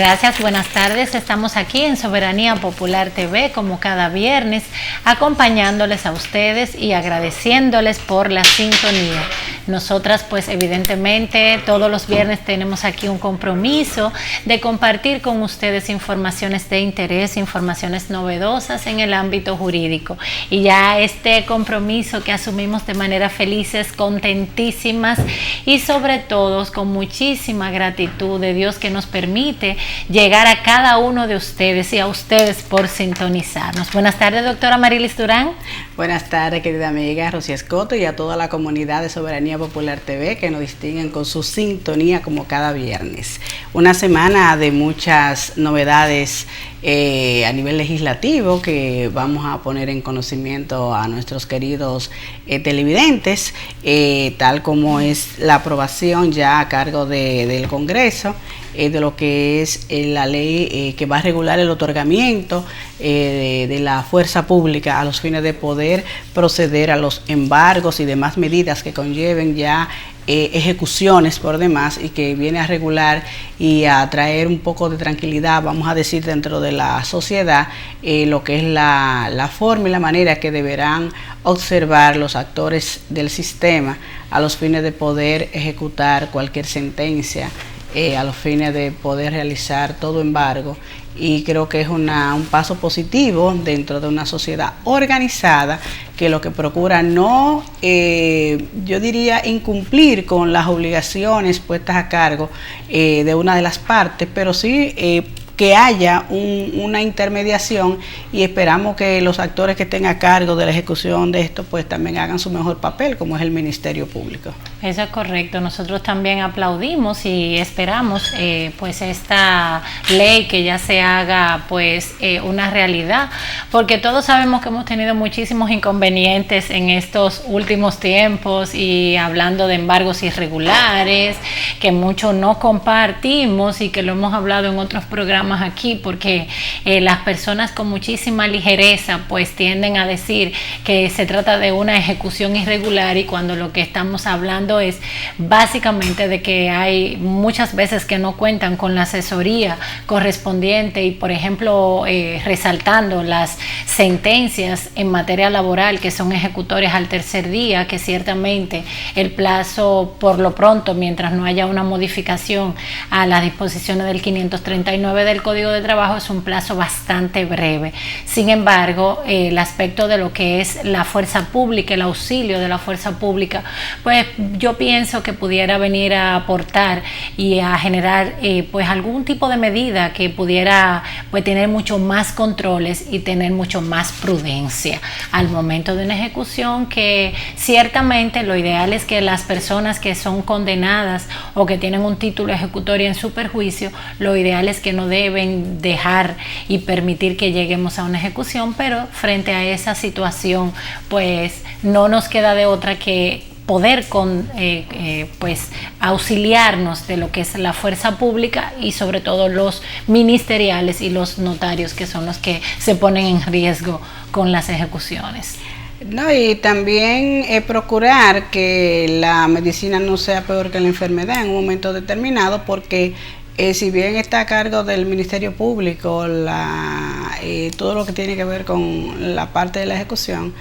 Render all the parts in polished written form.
Gracias, buenas tardes. Estamos aquí en Soberanía Popular TV como cada viernes, acompañándoles a ustedes y agradeciéndoles por la sintonía. Nosotras pues evidentemente todos los viernes tenemos aquí un compromiso de compartir con ustedes informaciones de interés, informaciones novedosas en el ámbito jurídico. Y ya este compromiso que asumimos de manera felices, contentísimas y sobre todo con muchísima gratitud de Dios que nos permite llegar a cada uno de ustedes y a ustedes por sintonizarnos. Buenas tardes, doctora Marilis Durán. Buenas tardes, querida amiga Rosy Escoto, y a toda la comunidad de Soberanía Popular TV que nos distinguen con su sintonía como cada viernes. Una semana de muchas novedades a nivel legislativo que vamos a poner en conocimiento a nuestros queridos televidentes, tal como es la aprobación ya a cargo del Congreso de lo que es la ley que va a regular el otorgamiento de la fuerza pública a los fines de poder proceder a los embargos y demás medidas que conlleven ya ejecuciones por demás, y que viene a regular y a traer un poco de tranquilidad, vamos a decir, dentro de la sociedad, lo que es la forma y la manera que deberán observar los actores del sistema a los fines de poder ejecutar cualquier sentencia, a los fines de poder realizar todo embargo. Y creo que es un paso positivo dentro de una sociedad organizada que lo que procura no, yo diría, incumplir con las obligaciones puestas a cargo de una de las partes, pero sí que haya una intermediación, y esperamos que los actores que estén a cargo de la ejecución de esto pues también hagan su mejor papel, como es el Ministerio Público. Eso es correcto. Nosotros también aplaudimos y esperamos pues esta ley que ya se haga pues una realidad, porque todos sabemos que hemos tenido muchísimos inconvenientes en estos últimos tiempos, y hablando de embargos irregulares que muchos no compartimos y que lo hemos hablado en otros programas aquí, porque las personas con muchísima ligereza pues tienden a decir que se trata de una ejecución irregular, y cuando lo que estamos hablando es básicamente de que hay muchas veces que no cuentan con la asesoría correspondiente, y por ejemplo resaltando las sentencias en materia laboral que son ejecutores al tercer día, que ciertamente el plazo por lo pronto, mientras no haya una modificación a las disposiciones del 539 del Código de Trabajo, es un plazo bastante breve. Sin embargo, el aspecto de lo que es la fuerza pública, el auxilio de la fuerza pública, pues yo pienso que pudiera venir a aportar y a generar pues algún tipo de medida que pudiera pues tener mucho más controles y tener mucho más prudencia al momento de una ejecución, que ciertamente lo ideal es que las personas que son condenadas o que tienen un título ejecutorio en su perjuicio, lo ideal es que no deben dejar y permitir que lleguemos a una ejecución, pero frente a esa situación pues no nos queda de otra que poder pues auxiliarnos de lo que es la fuerza pública, y sobre todo los ministeriales y los notarios, que son los que se ponen en riesgo con las ejecuciones. No, y también procurar que la medicina no sea peor que la enfermedad en un momento determinado, porque si bien está a cargo del Ministerio Público todo lo que tiene que ver con la parte de la ejecución,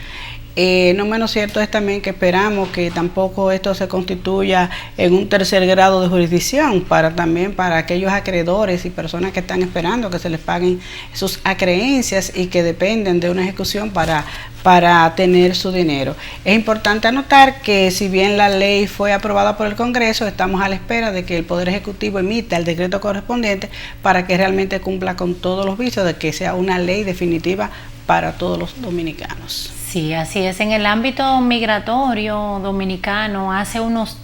no menos cierto es también que esperamos que tampoco esto se constituya en un tercer grado de jurisdicción para aquellos acreedores y personas que están esperando que se les paguen sus acreencias y que dependen de una ejecución para tener su dinero. Es importante anotar que si bien la ley fue aprobada por el Congreso, estamos a la espera de que el Poder Ejecutivo emita el decreto correspondiente para que realmente cumpla con todos los vicios de que sea una ley definitiva para todos los dominicanos. Sí, así es. En el ámbito migratorio dominicano, hace unos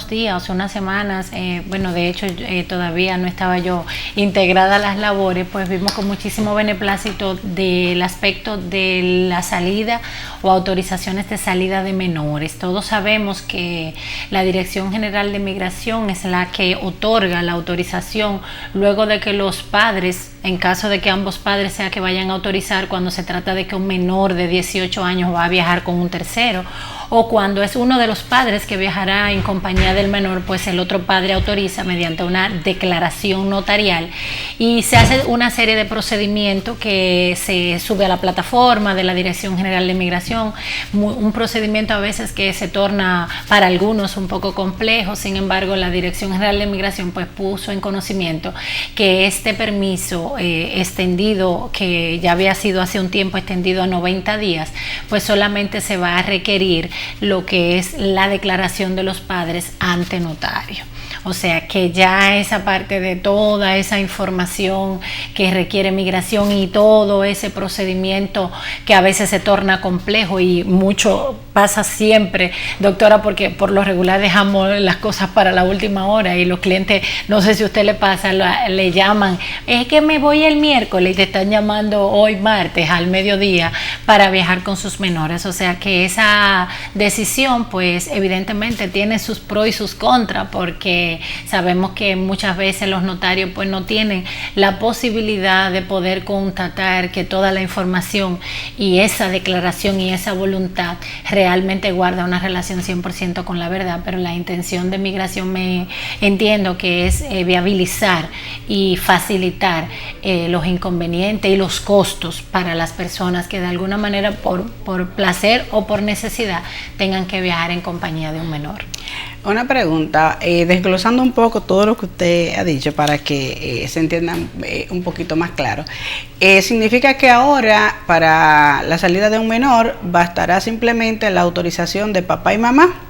días, unas semanas, bueno, de hecho todavía no estaba yo integrada a las labores, pues vimos con muchísimo beneplácito del aspecto de la salida o autorizaciones de salida de menores. Todos sabemos que la Dirección General de Migración es la que otorga la autorización luego de que los padres en caso de que ambos padres sea que vayan a autorizar cuando se trata de que un menor de 18 años va a viajar con un tercero, o cuando es uno de los padres que viajará en compañía del menor, pues el otro padre autoriza mediante una declaración notarial y se hace una serie de procedimientos que se sube a la plataforma de la Dirección General de Migración, un procedimiento a veces que se torna para algunos un poco complejo. Sin embargo, la Dirección General de Migración pues puso en conocimiento que este permiso extendido, que ya había sido hace un tiempo extendido a 90 días, pues solamente se va a requerir lo que es la declaración de los padres ante notario. O sea que ya esa parte de toda esa información que requiere migración y todo ese procedimiento que a veces se torna complejo y mucho pasa siempre, doctora, porque por lo regular dejamos las cosas para la última hora y los clientes, no sé si a usted le pasa, le llaman, es que me voy el miércoles y te están llamando hoy martes al mediodía para viajar con sus menores. O sea que esa decisión pues evidentemente tiene sus pros y sus contras, porque sabemos que muchas veces los notarios pues no tienen la posibilidad de poder constatar que toda la información y esa declaración y esa voluntad realmente guarda una relación 100% con la verdad, pero la intención de migración me entiendo que es viabilizar y facilitar los inconvenientes y los costos para las personas que de alguna manera por placer o por necesidad tengan que viajar en compañía de un menor. Una pregunta, desglosando un poco todo lo que usted ha dicho para que se entienda un poquito más claro. ¿Significa que ahora para la salida de un menor bastará simplemente la autorización de papá y mamá?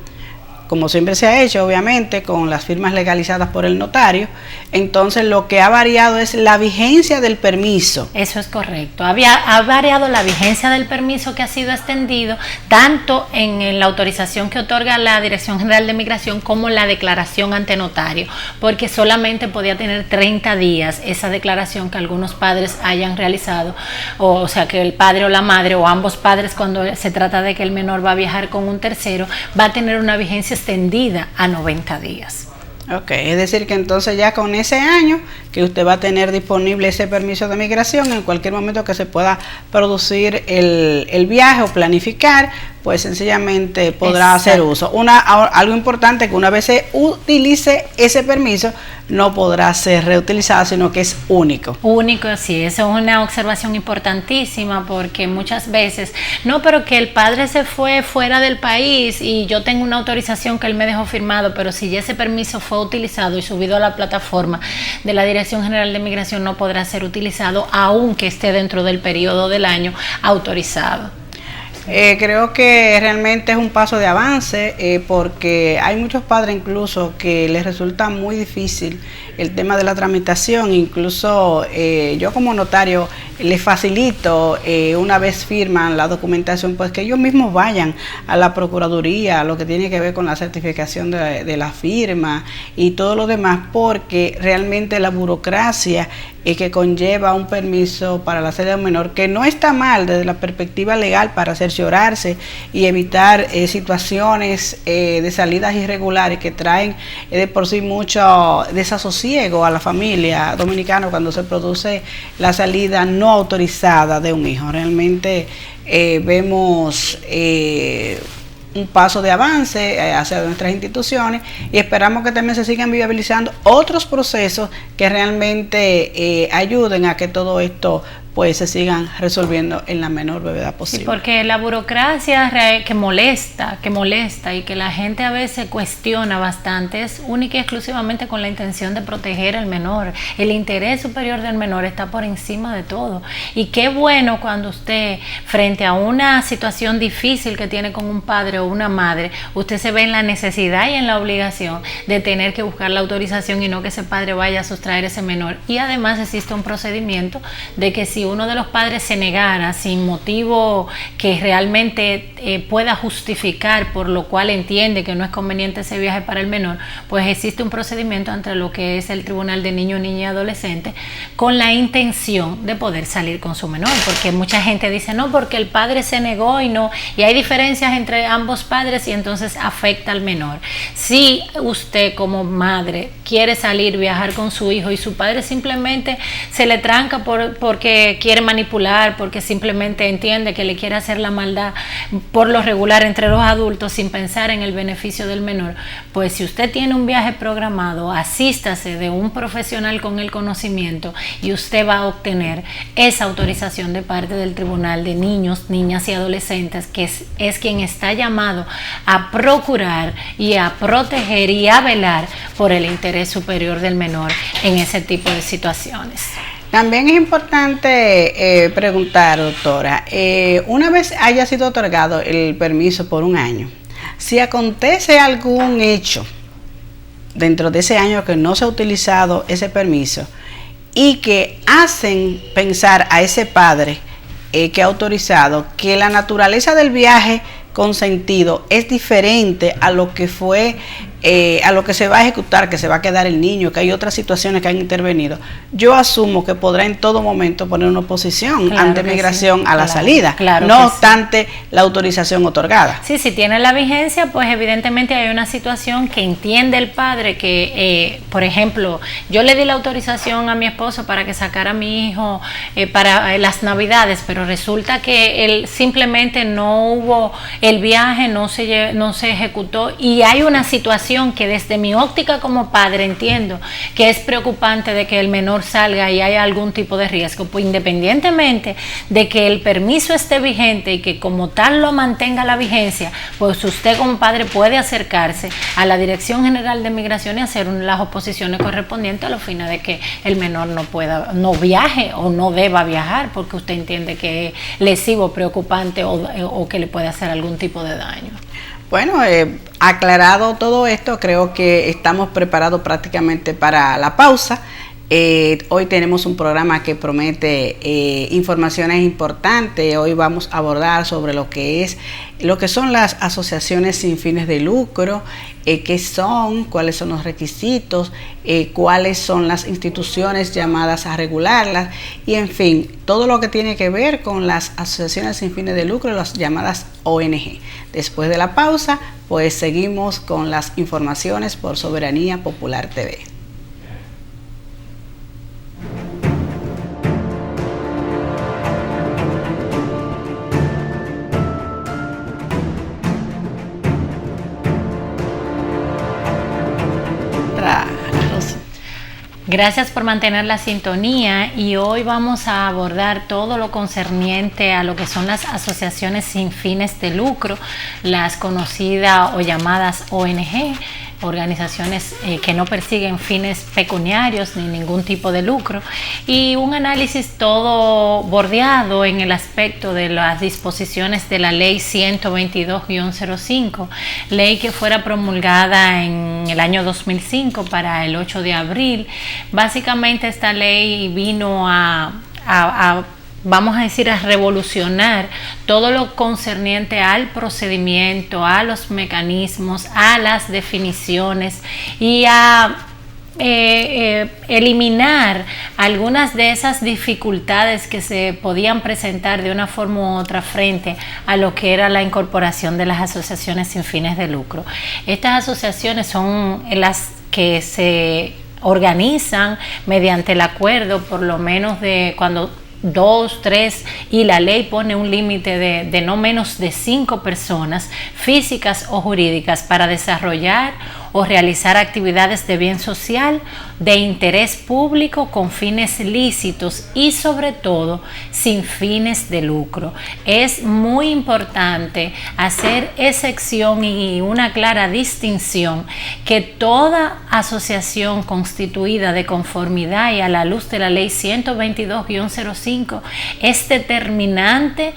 Como siempre se ha hecho, obviamente, con las firmas legalizadas por el notario. Entonces, lo que ha variado es la vigencia del permiso. Eso es correcto. Ha variado la vigencia del permiso que ha sido extendido, tanto en la autorización que otorga la Dirección General de Migración como la declaración ante notario, porque solamente podía tener 30 días esa declaración que algunos padres hayan realizado, o sea, que el padre o la madre o ambos padres, cuando se trata de que el menor va a viajar con un tercero, va a tener una vigencia extendida a 90 días. Ok, es decir que entonces ya con ese año que usted va a tener disponible ese permiso de migración, en cualquier momento que se pueda producir el viaje o planificar, pues sencillamente podrá hacer uso. Algo importante, que una vez se utilice ese permiso, no podrá ser reutilizado, sino que es único. Único, sí, eso es una observación importantísima, porque muchas veces, no, pero que el padre se fue fuera del país y yo tengo una autorización que él me dejó firmado, pero si ya ese permiso fue utilizado y subido a la plataforma de la Dirección General de Migración, no podrá ser utilizado aunque esté dentro del periodo del año autorizado. Creo que realmente es un paso de avance, porque hay muchos padres incluso que les resulta muy difícil el tema de la tramitación. Incluso yo como notario les facilito, una vez firman la documentación, pues que ellos mismos vayan a la Procuraduría, lo que tiene que ver con la certificación de la firma y todo lo demás, porque realmente la burocracia que conlleva un permiso para la salida de un menor, que no está mal desde la perspectiva legal para cerciorarse y evitar situaciones de salidas irregulares que traen de por sí mucho desasosiego a la familia dominicana cuando se produce la salida no autorizada de un hijo. Realmente vemos un paso de avance hacia nuestras instituciones y esperamos que también se sigan viabilizando otros procesos que realmente ayuden a que todo esto pues se sigan resolviendo en la menor brevedad posible. Sí, porque la burocracia que molesta y que la gente a veces cuestiona bastante es única y exclusivamente con la intención de proteger al menor. El interés superior del menor está por encima de todo. Y qué bueno cuando usted, frente a una situación difícil que tiene con un padre o una madre, usted se ve en la necesidad y en la obligación de tener que buscar la autorización y no que ese padre vaya a sustraer ese menor. Y además existe un procedimiento de que si si uno de los padres se negara sin motivo que realmente pueda justificar, por lo cual entiende que no es conveniente ese viaje para el menor, pues existe un procedimiento ante lo que es el Tribunal de Niño, Niña y Adolescente con la intención de poder salir con su menor, porque mucha gente dice no, porque el padre se negó y hay diferencias entre ambos padres y entonces afecta al menor. Si usted como madre quiere salir, viajar con su hijo y su padre simplemente se le tranca porque quiere manipular, porque simplemente entiende que le quiere hacer la maldad por lo regular entre los adultos sin pensar en el beneficio del menor, pues si usted tiene un viaje programado, asístase de un profesional con el conocimiento y usted va a obtener esa autorización de parte del Tribunal de Niños, Niñas y Adolescentes, que es quien está llamado a procurar y a proteger y a velar por el interés superior del menor en ese tipo de situaciones. También es importante preguntar, doctora, una vez haya sido otorgado el permiso por un año, si acontece algún hecho dentro de ese año que no se ha utilizado ese permiso y que hacen pensar a ese padre que ha autorizado que la naturaleza del viaje consentido es diferente a lo que fue, a lo que se va a ejecutar, que se va a quedar el niño, que hay otras situaciones que han intervenido, yo asumo que podrá en todo momento poner una oposición ante migración a la salida, no obstante la autorización otorgada. Sí, si tiene la vigencia, pues evidentemente hay una situación que entiende el padre que, por ejemplo, yo le di la autorización a mi esposo para que sacara a mi hijo para las Navidades, pero resulta que él simplemente no hubo el viaje, no se ejecutó, y hay una situación que desde mi óptica como padre entiendo que es preocupante de que el menor salga y haya algún tipo de riesgo, pues independientemente de que el permiso esté vigente y que como tal lo mantenga la vigencia, pues usted como padre puede acercarse a la Dirección General de Migración y hacer las oposiciones correspondientes a los fines de que el menor no viaje o no deba viajar porque usted entiende que es lesivo, preocupante o que le puede hacer algún tipo de daño. Bueno, aclarado todo esto, creo que estamos preparados prácticamente para la pausa. Hoy tenemos un programa que promete informaciones importantes. Hoy vamos a abordar sobre lo que son las asociaciones sin fines de lucro, qué son, cuáles son los requisitos, cuáles son las instituciones llamadas a regularlas y en fin, todo lo que tiene que ver con las asociaciones sin fines de lucro, las llamadas ONG. Después de la pausa, pues seguimos con las informaciones por Soberanía Popular TV. Gracias por mantener la sintonía y hoy vamos a abordar todo lo concerniente a lo que son las asociaciones sin fines de lucro, las conocidas o llamadas ONG, organizaciones que no persiguen fines pecuniarios ni ningún tipo de lucro, y un análisis todo bordeado en el aspecto de las disposiciones de la ley 122-05, ley que fuera promulgada en el año 2005 para el 8 de abril. Básicamente esta ley vino vamos a decir, a revolucionar todo lo concerniente al procedimiento, a los mecanismos, a las definiciones y a eliminar algunas de esas dificultades que se podían presentar de una forma u otra frente a lo que era la incorporación de las asociaciones sin fines de lucro. Estas asociaciones son las que se organizan mediante el acuerdo, por lo menos de cuando 2, 3 y la ley pone un límite de no menos de 5 personas físicas o jurídicas para desarrollar o realizar actividades de bien social, de interés público con fines lícitos y sobre todo sin fines de lucro. Es muy importante hacer excepción y una clara distinción que toda asociación constituida de conformidad y a la luz de la ley 122-05 es determinante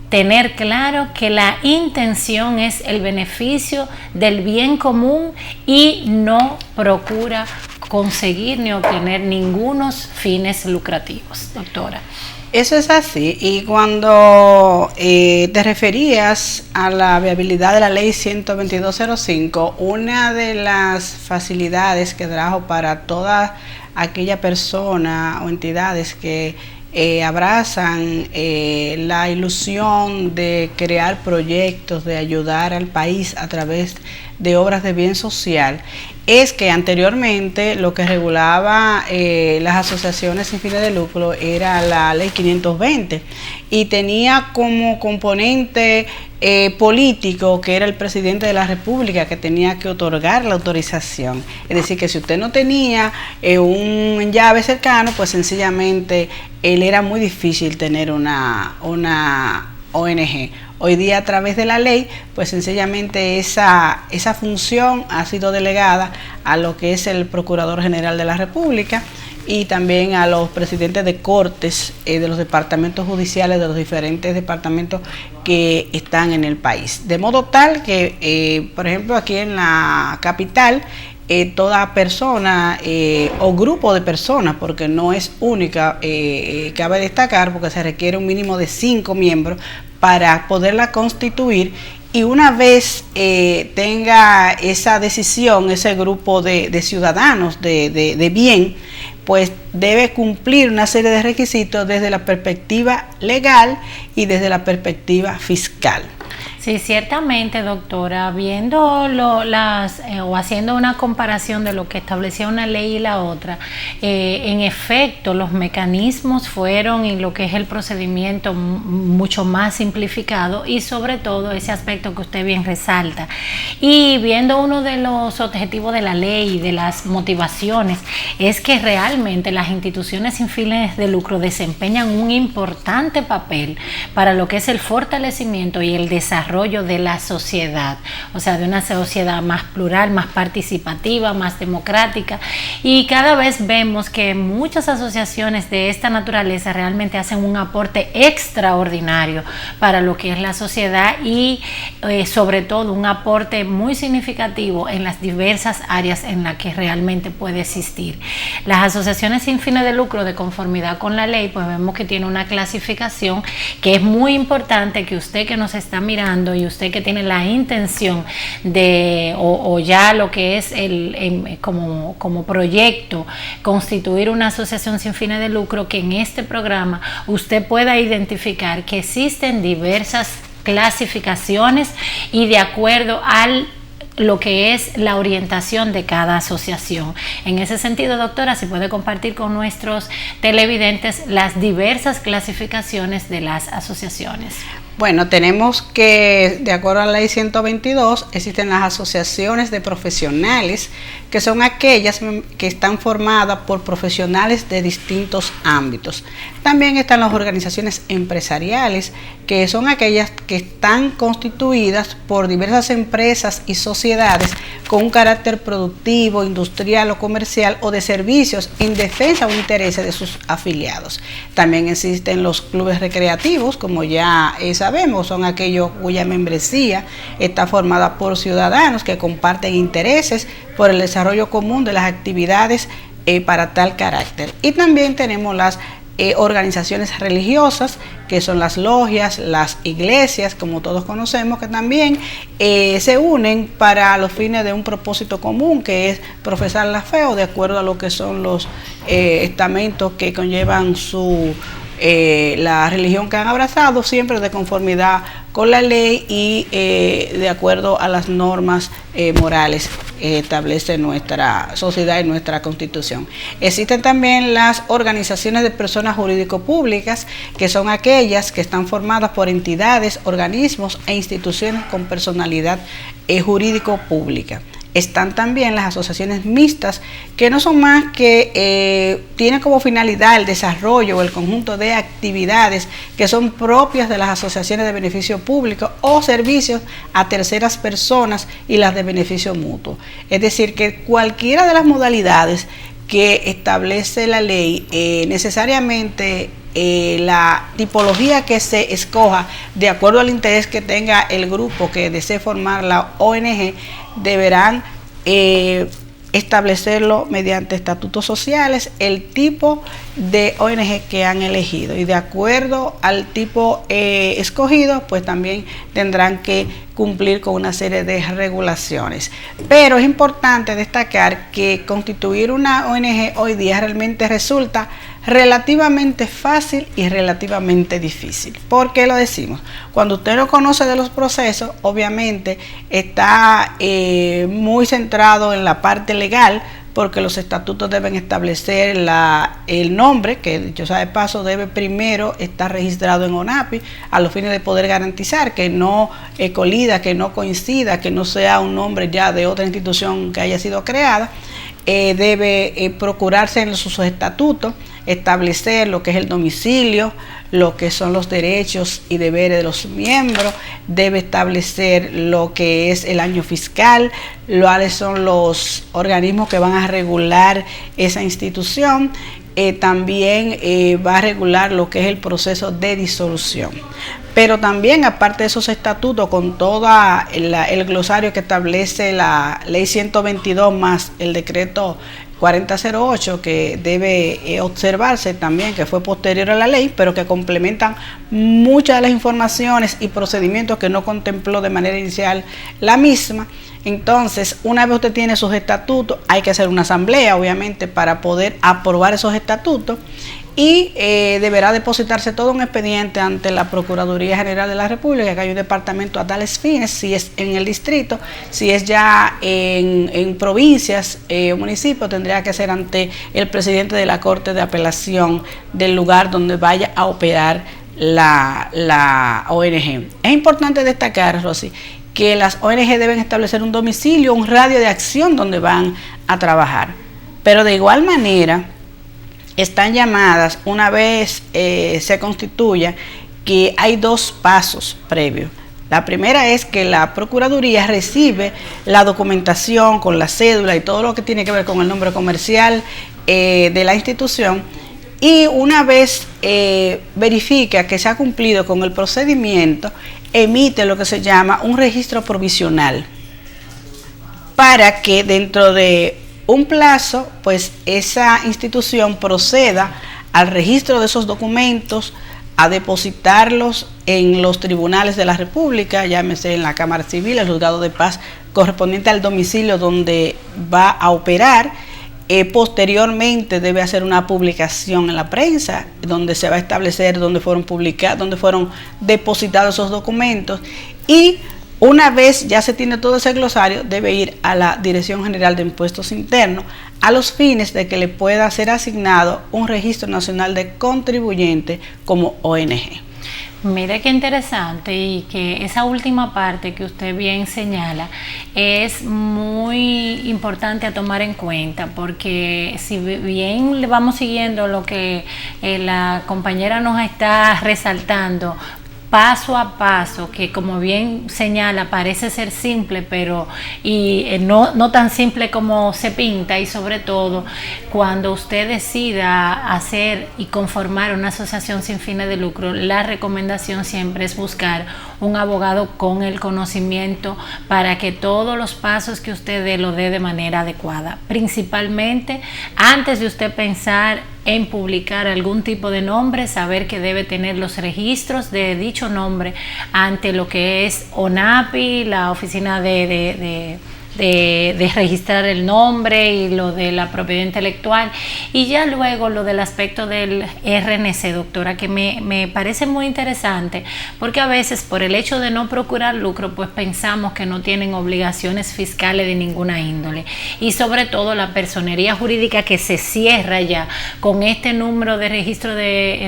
tener claro que la intención es el beneficio del bien común y no procura conseguir ni obtener ningunos fines lucrativos. Doctora. Eso es así, y cuando te referías a la viabilidad de la ley 12205, una de las facilidades que trajo para toda aquella persona o entidades que abrazan la ilusión de crear proyectos, de ayudar al país a través de obras de bien social, es que anteriormente lo que regulaba las asociaciones sin fines de lucro era la ley 520 y tenía como componente político que era el presidente de la República que tenía que otorgar la autorización. Es decir, que si usted no tenía un llave cercano, pues sencillamente él era muy difícil tener una ONG. Hoy día, a través de la ley, pues sencillamente esa función ha sido delegada a lo que es el Procurador General de la República y también a los presidentes de cortes de los departamentos judiciales de los diferentes departamentos que están en el país. De modo tal que, por ejemplo, aquí en la capital, toda persona o grupo de personas, porque no es única, cabe destacar, porque se requiere un mínimo de 5 miembros para poderla constituir, y una vez tenga esa decisión, ese grupo de ciudadanos de bien, pues debe cumplir una serie de requisitos desde la perspectiva legal y desde la perspectiva fiscal. Sí, ciertamente, doctora, viendo o haciendo una comparación de lo que establecía una ley y la otra, en efecto, los mecanismos fueron y lo que es el procedimiento mucho más simplificado y sobre todo ese aspecto que usted bien resalta. Y viendo uno de los objetivos de la ley y de las motivaciones, es que realmente las instituciones sin fines de lucro desempeñan un importante papel para lo que es el fortalecimiento y el desarrollo de la sociedad, o sea, de una sociedad más plural, más participativa, más democrática, y cada vez vemos que muchas asociaciones de esta naturaleza realmente hacen un aporte extraordinario para lo que es la sociedad y sobre todo un aporte muy significativo en las diversas áreas en las que realmente puede existir. Las asociaciones sin fines de lucro, de conformidad con la ley, pues vemos que tiene una clasificación que es muy importante que usted que nos está mirando y usted que tiene la intención de o ya lo que es como proyecto constituir una asociación sin fines de lucro, que en este programa usted pueda identificar que existen diversas clasificaciones y de acuerdo al lo que es la orientación de cada asociación. En ese sentido, doctora, si puede compartir con nuestros televidentes las diversas clasificaciones de las asociaciones. Bueno, tenemos que, de acuerdo a la ley 122, existen las asociaciones de profesionales, que son aquellas que están formadas por profesionales de distintos ámbitos. También están las organizaciones empresariales, que son aquellas que están constituidas por diversas empresas y sociedades con un carácter productivo, industrial o comercial o de servicios en defensa o intereses de sus afiliados. También existen los clubes recreativos, como ya sabemos, son aquellos cuya membresía está formada por ciudadanos que comparten intereses por el desarrollo común de las actividades para tal carácter. Y también tenemos las organizaciones religiosas, que son las logias, las iglesias, como todos conocemos, que también se unen para los fines de un propósito común, que es profesar la fe o de acuerdo a lo que son los estamentos que conllevan la religión que han abrazado, siempre de conformidad con la ley y de acuerdo a las normas morales que establece nuestra sociedad y nuestra Constitución. Existen también las organizaciones de personas jurídico-públicas, que son aquellas que están formadas por entidades, organismos e instituciones con personalidad jurídico-pública. Están también las asociaciones mixtas, que no son más que tienen como finalidad el desarrollo o el conjunto de actividades que son propias de las asociaciones de beneficio público o servicios a terceras personas y las de beneficio mutuo. Es decir, que cualquiera de las modalidades que establece la ley, necesariamente la tipología que se escoja de acuerdo al interés que tenga el grupo que desee formar la ONG, deberán establecerlo mediante estatutos sociales, el tipo de ONG que han elegido, y de acuerdo al tipo escogido, pues también tendrán que cumplir con una serie de regulaciones. Pero es importante destacar que constituir una ONG hoy día realmente resulta relativamente fácil y relativamente difícil. ¿Por qué lo decimos? Cuando usted no conoce de los procesos, obviamente está muy centrado en la parte legal, porque los estatutos deben establecer el nombre, que dicho sea de paso debe primero estar registrado en ONAPI a los fines de poder garantizar que no colida, que no coincida, que no sea un nombre ya de otra institución que haya sido creada. Debe procurarse en sus estatutos establecer lo que es el domicilio, lo que son los derechos y deberes de los miembros, debe establecer lo que es el año fiscal, cuáles son los organismos que van a regular esa institución, también va a regular lo que es el proceso de disolución. Pero también, aparte de esos estatutos, con todo el glosario que establece la ley 122 más el decreto 4008, que debe observarse también, que fue posterior a la ley, pero que complementan muchas de las informaciones y procedimientos que no contempló de manera inicial la misma. Entonces, una vez usted tiene sus estatutos, hay que hacer una asamblea, obviamente, para poder aprobar esos estatutos, y deberá depositarse todo un expediente ante la Procuraduría General de la República, que hay un departamento a tales fines, si es en el distrito, si es ya en provincias o municipios, tendría que ser ante el presidente de la Corte de Apelación del lugar donde vaya a operar la ONG. Es importante destacar, Rosy, que las ONG deben establecer un domicilio, un radio de acción donde van a trabajar, pero de igual manera están llamadas, una vez se constituya, que hay dos pasos previos. La primera es que la Procuraduría recibe la documentación con la cédula y todo lo que tiene que ver con el nombre comercial de la institución, y una vez verifica que se ha cumplido con el procedimiento, emite lo que se llama un registro provisional, para que dentro de un plazo, pues esa institución proceda al registro de esos documentos, a depositarlos en los tribunales de la República, llámese en la Cámara Civil, el Juzgado de Paz correspondiente al domicilio donde va a operar. Posteriormente debe hacer una publicación en la prensa, donde se va a establecer dónde fueron publicados, dónde fueron depositados esos documentos, y una vez ya se tiene todo ese glosario, debe ir a la Dirección General de Impuestos Internos a los fines de que le pueda ser asignado un registro nacional de contribuyente como ONG. Mire qué interesante, y que esa última parte que usted bien señala es muy importante a tomar en cuenta, porque si bien le vamos siguiendo lo que la compañera nos está resaltando, paso a paso, que como bien señala parece ser simple, pero no tan simple como se pinta, y sobre todo cuando usted decida hacer y conformar una asociación sin fines de lucro, la recomendación siempre es buscar un abogado con el conocimiento para que todos los pasos que usted dé lo dé de manera adecuada, principalmente antes de usted pensar en publicar algún tipo de nombre, saber que debe tener los registros de dicho nombre ante lo que es ONAPI, la oficina de registrar el nombre y lo de la propiedad intelectual, y ya luego lo del aspecto del RNC, doctora, que me parece muy interesante, porque a veces por el hecho de no procurar lucro, pues pensamos que no tienen obligaciones fiscales de ninguna índole, y sobre todo la personería jurídica que se cierra ya con este número de registro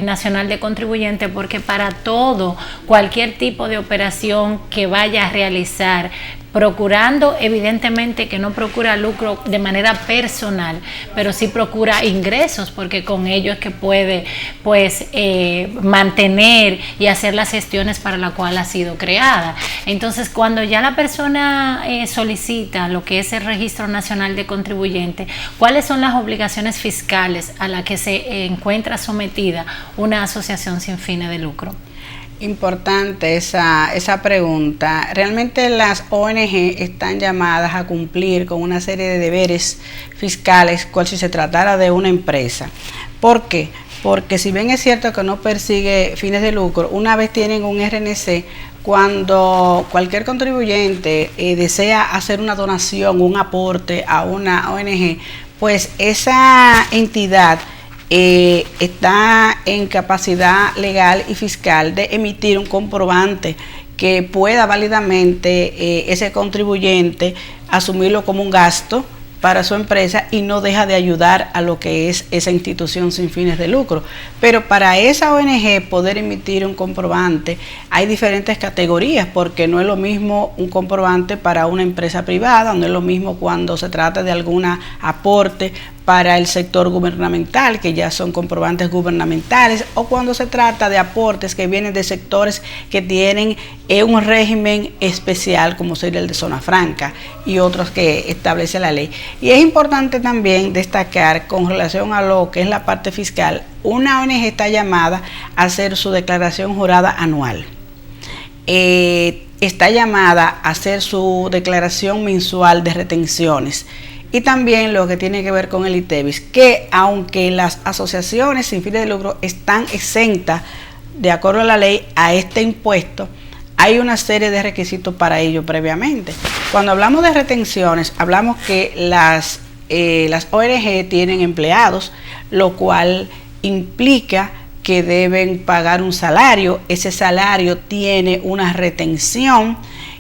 nacional de contribuyente, porque para todo, cualquier tipo de operación que vaya a realizar, procurando evidentemente que no procura lucro de manera personal, pero sí procura ingresos, porque con ello es que puede pues mantener y hacer las gestiones para la cual ha sido creada. Entonces, cuando ya la persona solicita lo que es el Registro Nacional de Contribuyente, ¿cuáles son las obligaciones fiscales a las que se encuentra sometida una asociación sin fines de lucro? Importante esa pregunta. Realmente las ONG están llamadas a cumplir con una serie de deberes fiscales, cual si se tratara de una empresa. ¿Por qué? Porque si bien es cierto que no persigue fines de lucro, una vez tienen un RNC, cuando cualquier contribuyente desea hacer una donación, un aporte a una ONG, pues esa entidad está en capacidad legal y fiscal de emitir un comprobante que pueda válidamente ese contribuyente asumirlo como un gasto para su empresa y no deja de ayudar a lo que es esa institución sin fines de lucro. Pero para esa ONG poder emitir un comprobante hay diferentes categorías, porque no es lo mismo un comprobante para una empresa privada, no es lo mismo cuando se trata de algún aporte para el sector gubernamental, que ya son comprobantes gubernamentales, o cuando se trata de aportes que vienen de sectores que tienen un régimen especial, como sería el de zona franca y otros que establece la ley. Y es importante también destacar con relación a lo que es la parte fiscal, una ONG está llamada a hacer su declaración jurada anual. Está llamada a hacer su declaración mensual de retenciones. Y también lo que tiene que ver con el ITEVIS, que aunque las asociaciones sin fines de lucro están exentas de acuerdo a la ley a este impuesto, hay una serie de requisitos para ello previamente. Cuando hablamos de retenciones, hablamos que las ONG tienen empleados, lo cual implica que deben pagar un salario. Ese salario tiene una retención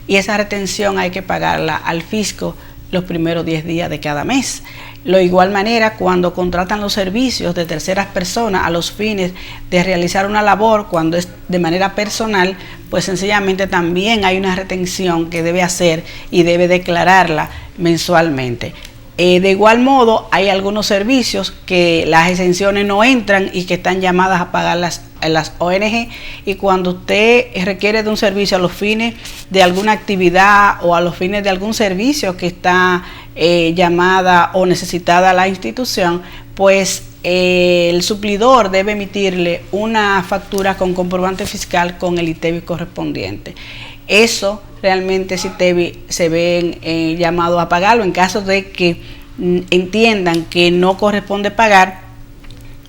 y esa retención hay que pagarla al fisco los primeros 10 días de cada mes. De igual manera, cuando contratan los servicios de terceras personas a los fines de realizar una labor, cuando es de manera personal, pues sencillamente también hay una retención que debe hacer y debe declararla mensualmente. De igual modo, hay algunos servicios que las exenciones no entran y que están llamadas a pagar las ONG, y cuando usted requiere de un servicio a los fines de alguna actividad o a los fines de algún servicio que está llamada o necesitada la institución, pues el suplidor debe emitirle una factura con comprobante fiscal con el ITEVIS correspondiente. Eso realmente CITEVI se ven llamados a pagarlo en caso de que entiendan que no corresponde pagar.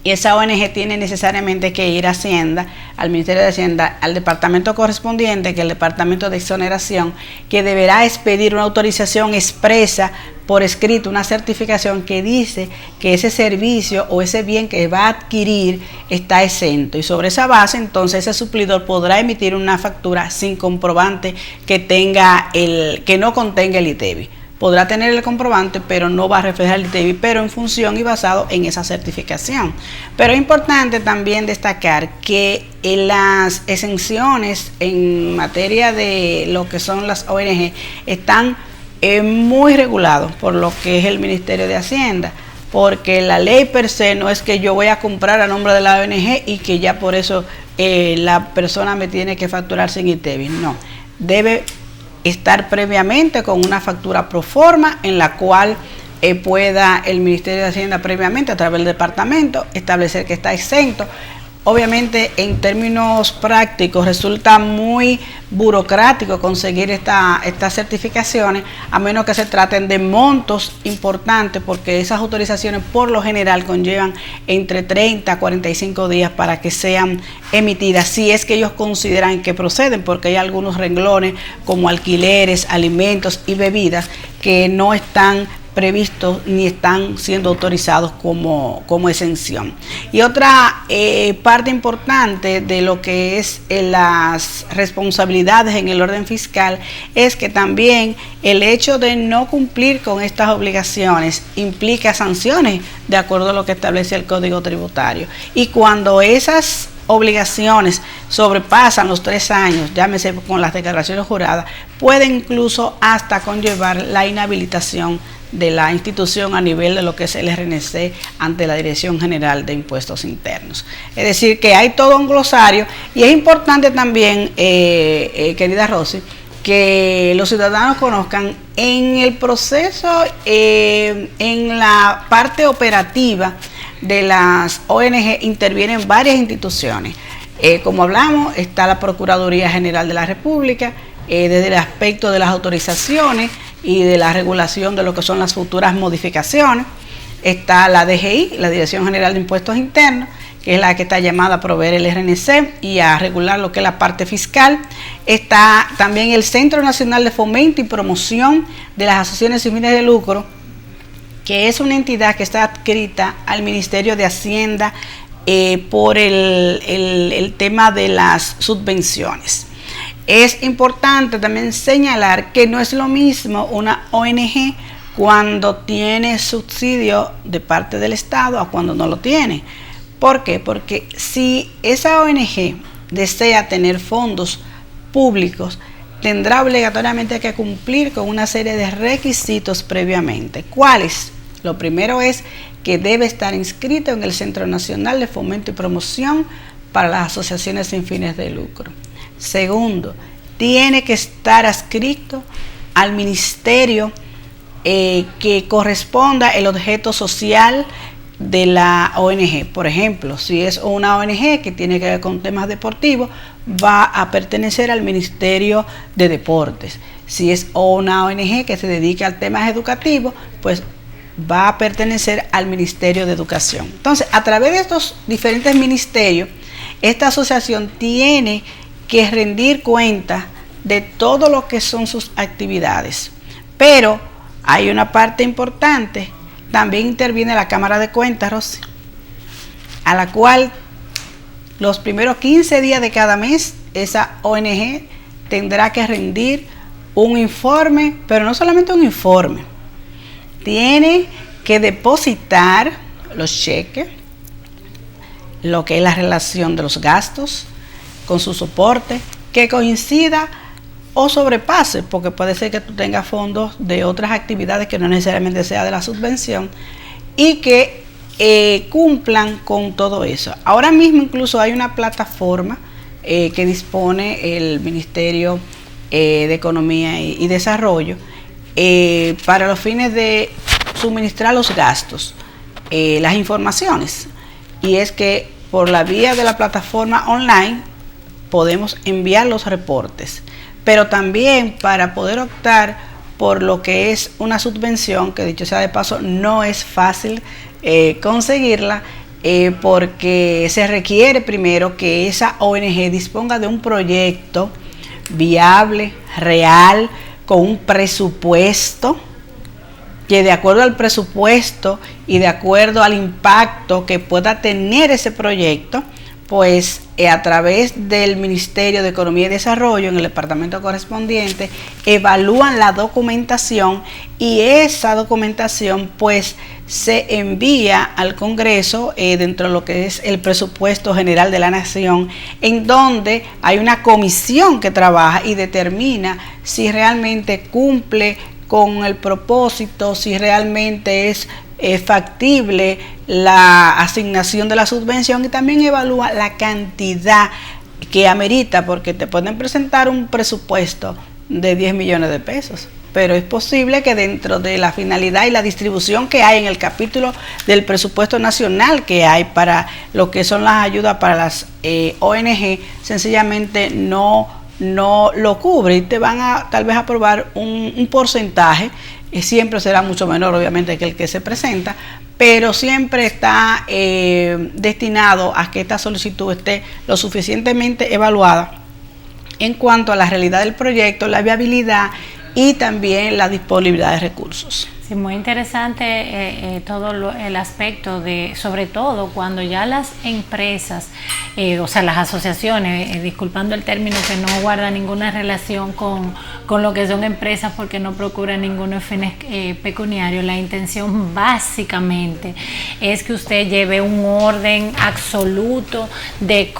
Y esa ONG tiene necesariamente que ir a Hacienda, al Ministerio de Hacienda, al departamento correspondiente, que es el departamento de exoneración, que deberá expedir una autorización expresa por escrito, una certificación que dice que ese servicio o ese bien que va a adquirir está exento. Y sobre esa base, entonces, ese suplidor podrá emitir una factura sin comprobante que no contenga el ITEVIS. Podrá tener el comprobante, pero no va a reflejar el ITEVIS, pero en función y basado en esa certificación. Pero es importante también destacar que las exenciones en materia de lo que son las ONG están muy regulados por lo que es el Ministerio de Hacienda, porque la ley per se no es que yo voy a comprar a nombre de la ONG y que ya por eso la persona me tiene que facturar sin ITEVIS. No, debe estar previamente con una factura pro forma en la cual pueda el Ministerio de Hacienda previamente a través del departamento establecer que está exento. Obviamente, en términos prácticos resulta muy burocrático conseguir estas certificaciones, a menos que se traten de montos importantes, porque esas autorizaciones por lo general conllevan entre 30 a 45 días para que sean emitidas, si es que ellos consideran que proceden, porque hay algunos renglones como alquileres, alimentos y bebidas que no están previstos ni están siendo autorizados como exención. Y otra parte importante de lo que es las responsabilidades en el orden fiscal es que también el hecho de no cumplir con estas obligaciones implica sanciones de acuerdo a lo que establece el Código Tributario. Y cuando esas obligaciones sobrepasan los 3 años, llámese con las declaraciones juradas, puede incluso hasta conllevar la inhabilitación de la institución a nivel de lo que es el RNC ante la Dirección General de Impuestos Internos. Es decir, que hay todo un glosario, y es importante también, querida Rosy, que los ciudadanos conozcan en el proceso, en la parte operativa de las ONG intervienen varias instituciones. Como hablamos, está la Procuraduría General de la República, desde el aspecto de las autorizaciones y de la regulación de lo que son las futuras modificaciones. Está la DGI, la Dirección General de Impuestos Internos, que es la que está llamada a proveer el RNC y a regular lo que es la parte fiscal. Está también el Centro Nacional de Fomento y Promoción de las Asociaciones sin fines de lucro, que es una entidad que está adscrita al Ministerio de Hacienda por el tema de las subvenciones. Es importante también señalar que no es lo mismo una ONG cuando tiene subsidio de parte del Estado a cuando no lo tiene. ¿Por qué? Porque si esa ONG desea tener fondos públicos, tendrá obligatoriamente que cumplir con una serie de requisitos previamente. ¿Cuáles? Lo primero es que debe estar inscrito en el Centro Nacional de Fomento y Promoción para las Asociaciones sin fines de lucro. Segundo, tiene que estar adscrito al ministerio que corresponda el objeto social de la ONG. Por ejemplo, si es una ONG que tiene que ver con temas deportivos, va a pertenecer al Ministerio de Deportes. Si es una ONG que se dedica a temas educativos, pues va a pertenecer al Ministerio de Educación. Entonces, a través de estos diferentes ministerios, esta asociación tiene que rendir cuenta de todo lo que son sus actividades. Pero hay una parte importante. También interviene la Cámara de Cuentas, Rosy, a la cual los primeros 15 días de cada mes esa ONG tendrá que rendir un informe, pero no solamente un informe, tiene que depositar los cheques, lo que es la relación de los gastos con su soporte, que coincida o sobrepase, porque puede ser que tú tengas fondos de otras actividades que no necesariamente sea de la subvención, y que cumplan con todo eso. Ahora mismo incluso hay una plataforma que dispone el Ministerio de Economía y Desarrollo para los fines de suministrar los gastos, las informaciones, y es que por la vía de la plataforma online podemos enviar los reportes. Pero también para poder optar por lo que es una subvención, que dicho sea de paso, no es fácil conseguirla, porque se requiere primero que esa ONG disponga de un proyecto viable, real, con un presupuesto, que de acuerdo al presupuesto y de acuerdo al impacto que pueda tener ese proyecto, pues a través del Ministerio de Economía y Desarrollo, en el departamento correspondiente, evalúan la documentación, y esa documentación pues se envía al Congreso dentro de lo que es el presupuesto general de la Nación, en donde hay una comisión que trabaja y determina si realmente cumple con el propósito, si realmente es factible la asignación de la subvención, y también evalúa la cantidad que amerita, porque te pueden presentar un presupuesto de 10 millones de pesos, pero es posible que dentro de la finalidad y la distribución que hay en el capítulo del presupuesto nacional que hay para lo que son las ayudas para las ONG, sencillamente no lo cubre, y te van a tal vez aprobar un porcentaje. Siempre será mucho menor obviamente que el que se presenta, pero siempre está destinado a que esta solicitud esté lo suficientemente evaluada en cuanto a la realidad del proyecto, la viabilidad y también la disponibilidad de recursos. Sí, muy interesante todo el aspecto de, sobre todo cuando ya las empresas, o sea, las asociaciones, disculpando el término, que no guardan ninguna relación con lo que son empresas porque no procuran ningún fines pecuniarios. La intención básicamente es que usted lleve un orden absoluto de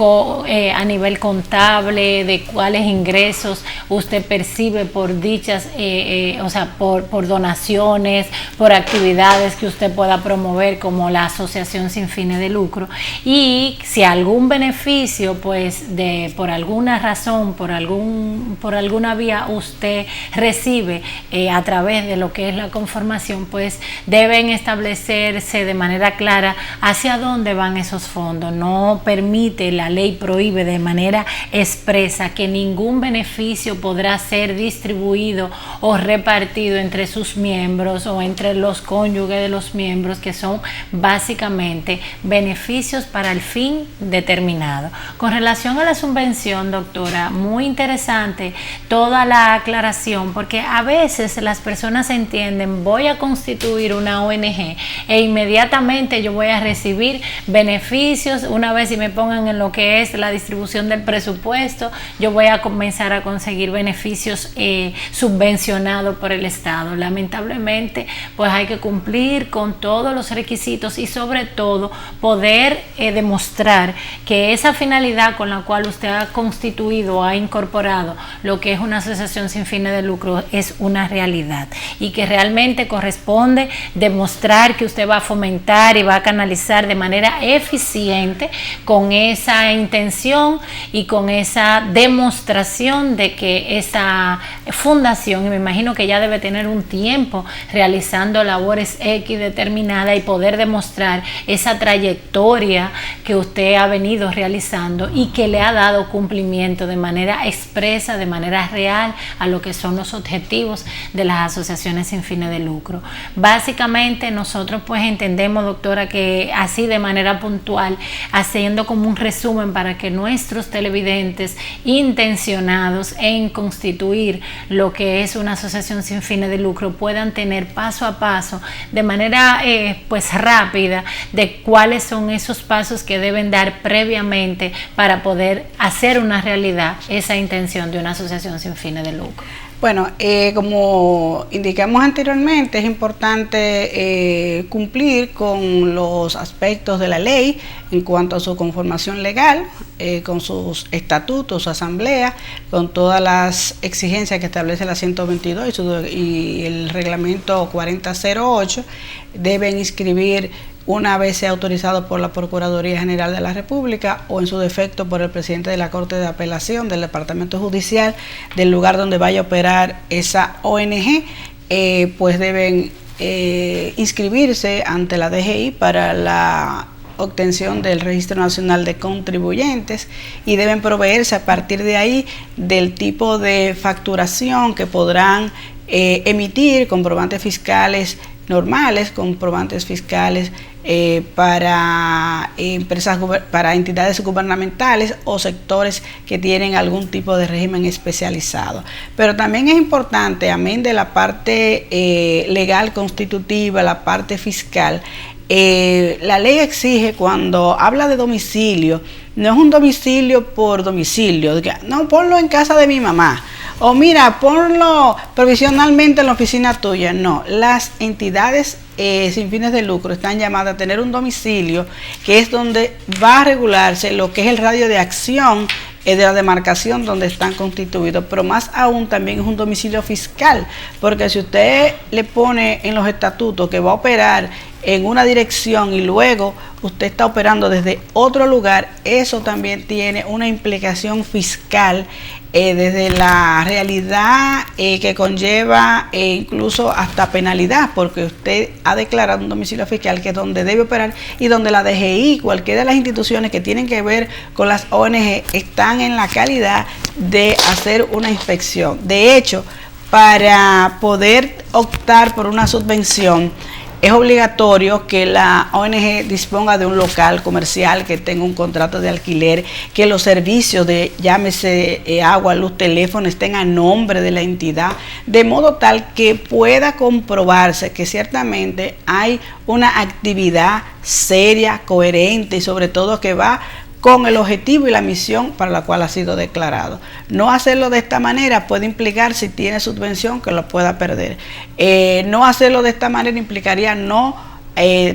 a nivel contable de cuáles ingresos usted percibe por dichas, o sea, por donaciones ONGs, por actividades que usted pueda promover como la asociación sin fines de lucro, y si algún beneficio pues por alguna razón, por alguna vía usted recibe a través de lo que es la conformación, pues deben establecerse de manera clara hacia dónde van esos fondos. No permite, la ley prohíbe de manera expresa que ningún beneficio podrá ser distribuido o repartido entre sus miembros o entre los cónyuges de los miembros, que son básicamente beneficios para el fin determinado. Con relación a la subvención, doctora, muy interesante toda la aclaración, porque a veces las personas entienden, voy a constituir una ONG e inmediatamente yo voy a recibir beneficios. Una vez si me pongan en lo que es la distribución del presupuesto, yo voy a comenzar a conseguir beneficios subvencionados por el Estado. Lamentablemente, pues hay que cumplir con todos los requisitos y sobre todo poder demostrar que esa finalidad con la cual usted ha constituido, ha incorporado lo que es una asociación sin fines de lucro es una realidad, y que realmente corresponde demostrar que usted va a fomentar y va a canalizar de manera eficiente con esa intención y con esa demostración de que esa fundación, y me imagino que ya debe tener un tiempo realizando labores X determinada, y poder demostrar esa trayectoria que usted ha venido realizando y que le ha dado cumplimiento de manera expresa, de manera real a lo que son los objetivos de las asociaciones sin fines de lucro. Básicamente nosotros pues entendemos, doctora, que así de manera puntual, haciendo como un resumen para que nuestros televidentes intencionados en constituir lo que es una asociación sin fines de lucro puedan tener paso a paso, de manera pues rápida, de cuáles son esos pasos que deben dar previamente para poder hacer una realidad esa intención de una asociación sin fines de lucro. Bueno, como indicamos anteriormente, es importante cumplir con los aspectos de la ley en cuanto a su conformación legal, con sus estatutos, su asamblea, con todas las exigencias que establece la 122 y el reglamento 4008. Deben inscribir una vez sea autorizado por la Procuraduría General de la República o en su defecto por el presidente de la Corte de Apelación del Departamento Judicial del lugar donde vaya a operar esa ONG, pues deben inscribirse ante la DGI para la obtención del Registro Nacional de Contribuyentes, y deben proveerse a partir de ahí del tipo de facturación que podrán emitir, comprobantes fiscales normales, comprobantes fiscales para empresas, para entidades gubernamentales o sectores que tienen algún tipo de régimen especializado. Pero también es importante, amén de la parte legal constitutiva, la parte fiscal, la ley exige, cuando habla de domicilio, no es un domicilio por domicilio, no, ponlo en casa de mi mamá, o mira, ponlo provisionalmente en la oficina tuya. No, las entidades sin fines de lucro están llamadas a tener un domicilio que es donde va a regularse lo que es el radio de acción de la demarcación donde están constituidos, pero más aún también es un domicilio fiscal, porque si usted le pone en los estatutos que va a operar en una dirección y luego usted está operando desde otro lugar, eso también tiene una implicación fiscal desde la realidad que conlleva incluso hasta penalidad, porque usted ha declarado un domicilio fiscal que es donde debe operar y donde la DGI, cualquiera de las instituciones que tienen que ver con las ONG, están en la calidad de hacer una inspección. De hecho, para poder optar por una subvención, es obligatorio que la ONG disponga de un local comercial, que tenga un contrato de alquiler, que los servicios de, llámese agua, luz, teléfono, estén a nombre de la entidad, de modo tal que pueda comprobarse que ciertamente hay una actividad seria, coherente y sobre todo que va con el objetivo y la misión para la cual ha sido declarado. No hacerlo de esta manera puede implicar, si tiene subvención, que lo pueda perder. No hacerlo de esta manera implicaría no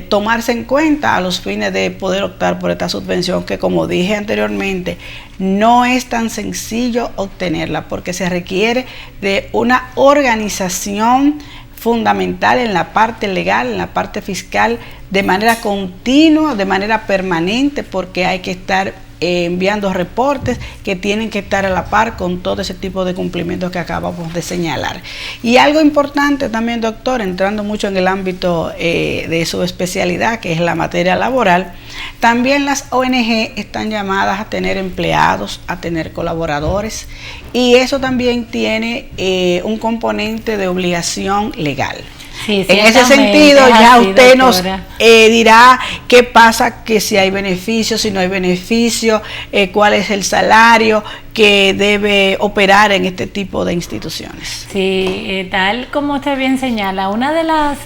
tomarse en cuenta a los fines de poder optar por esta subvención, que, como dije anteriormente, no es tan sencillo obtenerla, porque se requiere de una organización fundamental en la parte legal, en la parte fiscal, de manera continua, de manera permanente, porque hay que estar enviando reportes que tienen que estar a la par con todo ese tipo de cumplimientos que acabamos de señalar. Y algo importante también, doctor, entrando mucho en el ámbito de su especialidad, que es la materia laboral, también las ONG están llamadas a tener empleados, a tener colaboradores, y eso también tiene un componente de obligación legal. Sí, en ese sentido, ya así, usted nos dirá qué pasa, que si hay beneficios, si no hay beneficios, cuál es el salario que debe operar en este tipo de instituciones. Sí, tal como usted bien señala, una de las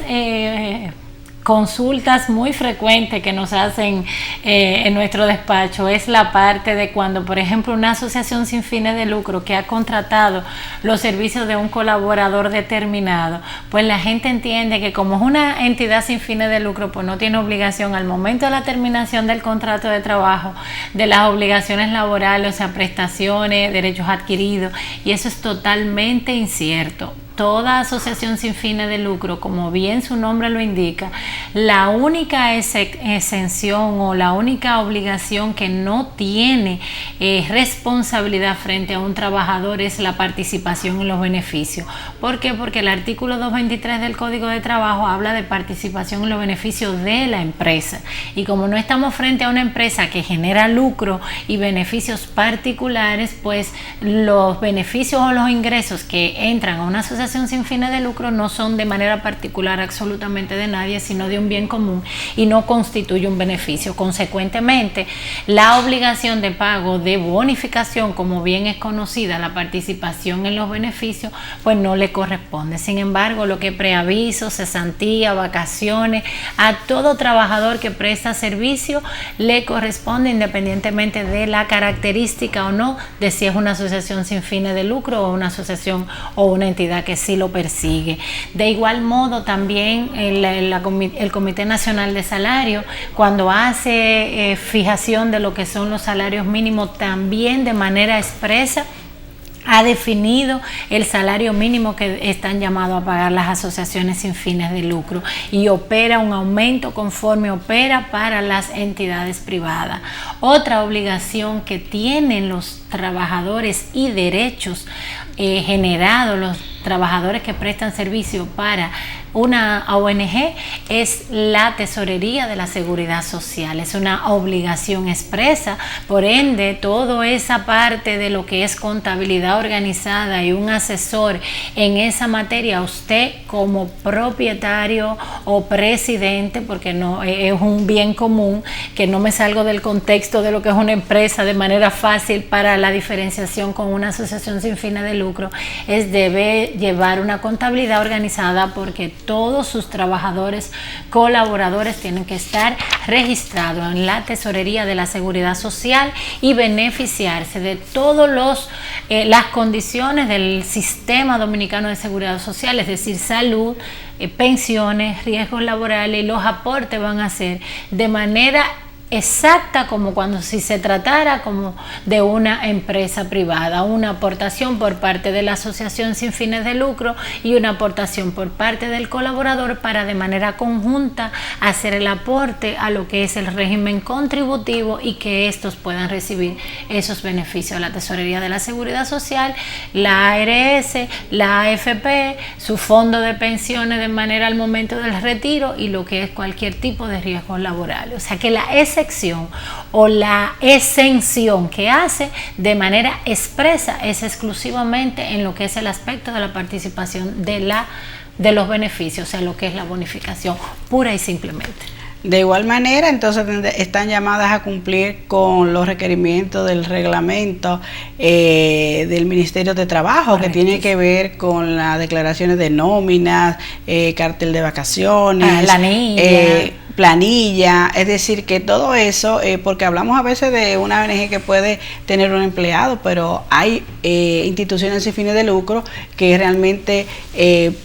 consultas muy frecuentes que nos hacen en nuestro despacho es la parte de cuando, por ejemplo, una asociación sin fines de lucro que ha contratado los servicios de un colaborador determinado, pues la gente entiende que como es una entidad sin fines de lucro, pues no tiene obligación al momento de la terminación del contrato de trabajo, de las obligaciones laborales, o sea, prestaciones, derechos adquiridos, y eso es totalmente incierto. Toda asociación sin fines de lucro, como bien su nombre lo indica, la única exención o la única obligación que no tiene responsabilidad frente a un trabajador es la participación en los beneficios. ¿Por qué? Porque el artículo 223 del Código de Trabajo habla de participación en los beneficios de la empresa. Y como no estamos frente a una empresa que genera lucro y beneficios particulares, pues los beneficios o los ingresos que entran a una asociación sin fines de lucro no son de manera particular absolutamente de nadie, sino de un bien común y no constituye un beneficio. Consecuentemente, la obligación de pago de bonificación, como bien es conocida la participación en los beneficios, pues no le corresponde. Sin embargo, lo que es preaviso, cesantía, vacaciones, a todo trabajador que presta servicio le corresponde, independientemente de la característica o no de si es una asociación sin fines de lucro o una asociación o una entidad que sí lo persigue. De igual modo, también el Comité Nacional de Salario, cuando hace fijación de lo que son los salarios mínimos, también de manera expresa ha definido el salario mínimo que están llamados a pagar las asociaciones sin fines de lucro y opera un aumento conforme opera para las entidades privadas. Otra obligación que tienen los trabajadores y derechos generados los trabajadores que prestan servicio para una ONG es la tesorería de la seguridad social. Es una obligación expresa, por ende, toda esa parte de lo que es contabilidad organizada y un asesor en esa materia, usted como propietario o presidente, porque no es un bien común, que no me salgo del contexto de lo que es una empresa de manera fácil para la diferenciación con una asociación sin fines de lucro, debe llevar una contabilidad organizada porque todos sus trabajadores, colaboradores tienen que estar registrados en la tesorería de la seguridad social y beneficiarse de todos las condiciones del sistema dominicano de seguridad social, es decir, salud, pensiones, riesgos laborales, y los aportes van a ser de manera exacta como cuando si se tratara como de una empresa privada, una aportación por parte de la asociación sin fines de lucro y una aportación por parte del colaborador para de manera conjunta hacer el aporte a lo que es el régimen contributivo y que estos puedan recibir esos beneficios. La Tesorería de la Seguridad Social, la ARS, la AFP, su fondo de pensiones de manera al momento del retiro y lo que es cualquier tipo de riesgos laborales. O sea que la excepción o la exención que hace de manera expresa es exclusivamente en lo que es el aspecto de la participación de los beneficios, o sea, lo que es la bonificación pura y simplemente. De igual manera, entonces están llamadas a cumplir con los requerimientos del reglamento del Ministerio de Trabajo, que tiene que ver con las declaraciones de nóminas, cartel de vacaciones, planilla, es decir, que todo eso, porque hablamos a veces de una ONG que puede tener un empleado, pero hay instituciones sin fines de lucro que realmente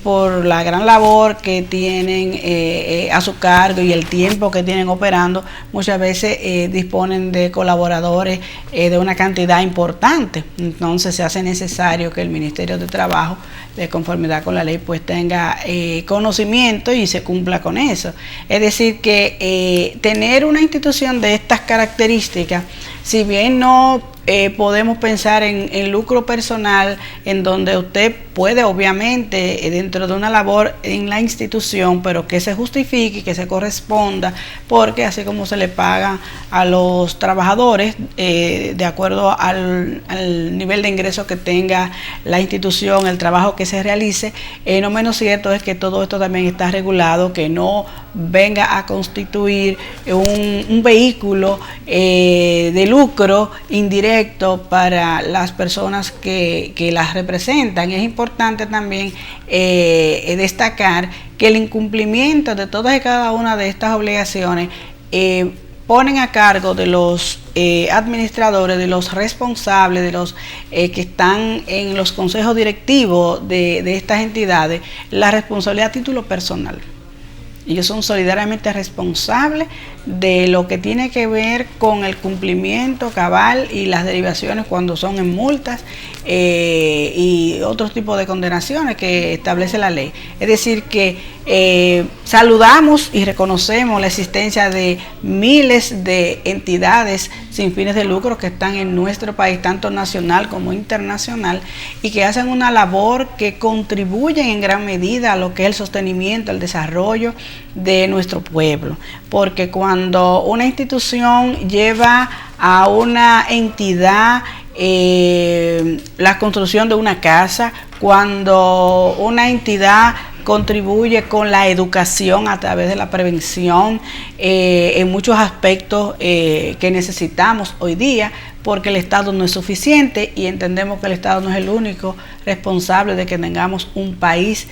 por la gran labor que tienen a su cargo y el tiempo que tienen operando, muchas veces disponen de colaboradores de una cantidad importante. Entonces se hace necesario que el Ministerio de Trabajo, de conformidad con la ley, pues tenga conocimiento y se cumpla con eso. Es decir, que tener una institución de estas características, si bien no podemos pensar en lucro personal, en donde usted puede obviamente dentro de una labor en la institución, pero que se justifique, que se corresponda, porque así como se le paga a los trabajadores de acuerdo al nivel de ingreso que tenga la institución, el trabajo que se realice, no menos cierto es que todo esto también está regulado, que no venga a constituir un vehículo de lucro indirecto para las personas que las representan. Es importante también destacar que el incumplimiento de todas y cada una de estas obligaciones ponen a cargo de los administradores, de los responsables, de los que están en los consejos directivos de estas entidades, la responsabilidad a título personal. Ellos son solidariamente responsables de lo que tiene que ver con el cumplimiento cabal y las derivaciones cuando son en multas y otros tipos de condenaciones que establece la ley. Es decir, que saludamos y reconocemos la existencia de miles de entidades sin fines de lucro que están en nuestro país, tanto nacional como internacional, y que hacen una labor que contribuyen en gran medida a lo que es el sostenimiento, el desarrollo de nuestro pueblo. Porque cuando una institución lleva a una entidad la construcción de una casa, cuando una entidad contribuye con la educación a través de la prevención en muchos aspectos que necesitamos hoy día, porque el Estado no es suficiente y entendemos que el Estado no es el único responsable de que tengamos un país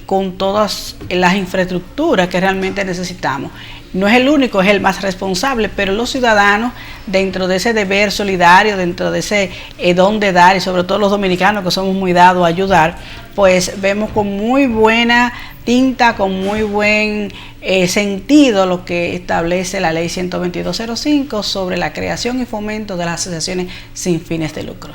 con todas las infraestructuras que realmente necesitamos. No es el único, es el más responsable, pero los ciudadanos, dentro de ese deber solidario, dentro de ese don de dar, y sobre todo los dominicanos que somos muy dados a ayudar, pues vemos con muy buena tinta, con muy buen sentido lo que establece la ley 122.05 sobre la creación y fomento de las asociaciones sin fines de lucro.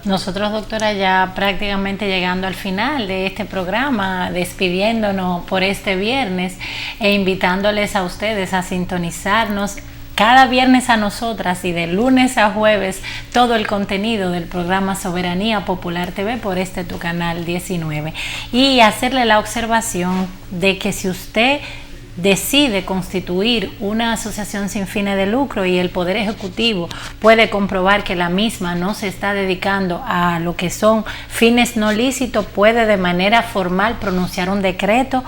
Nosotros, doctora, ya prácticamente llegando al final de este programa, despidiéndonos por este viernes e invitándoles a ustedes a sintonizarnos cada viernes a nosotras y de lunes a jueves todo el contenido del programa Soberanía Popular TV por tu canal 19. Y hacerle la observación de que si usted decide constituir una asociación sin fines de lucro y el Poder Ejecutivo puede comprobar que la misma no se está dedicando a lo que son fines no lícitos, puede de manera formal pronunciar un decreto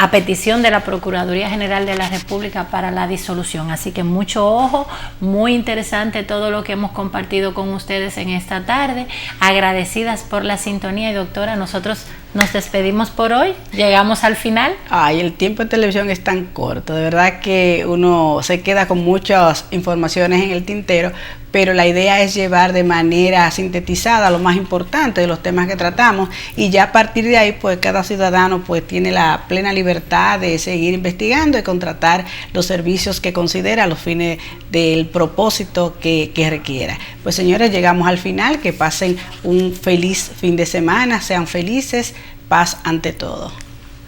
a petición de la Procuraduría General de la República para la disolución. Así que mucho ojo, muy interesante todo lo que hemos compartido con ustedes en esta tarde. Agradecidas por la sintonía y doctora, nosotros nos despedimos por hoy, llegamos al final. Ay, el tiempo en televisión es tan corto, de verdad que uno se queda con muchas informaciones en el tintero, pero la idea es llevar de manera sintetizada lo más importante de los temas que tratamos, y ya a partir de ahí pues cada ciudadano pues tiene la plena libertad de seguir investigando y contratar los servicios que considera a los fines del propósito que requiera. Pues señores, llegamos al final, que pasen un feliz fin de semana, sean felices, paz ante todo.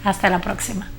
Hasta la próxima.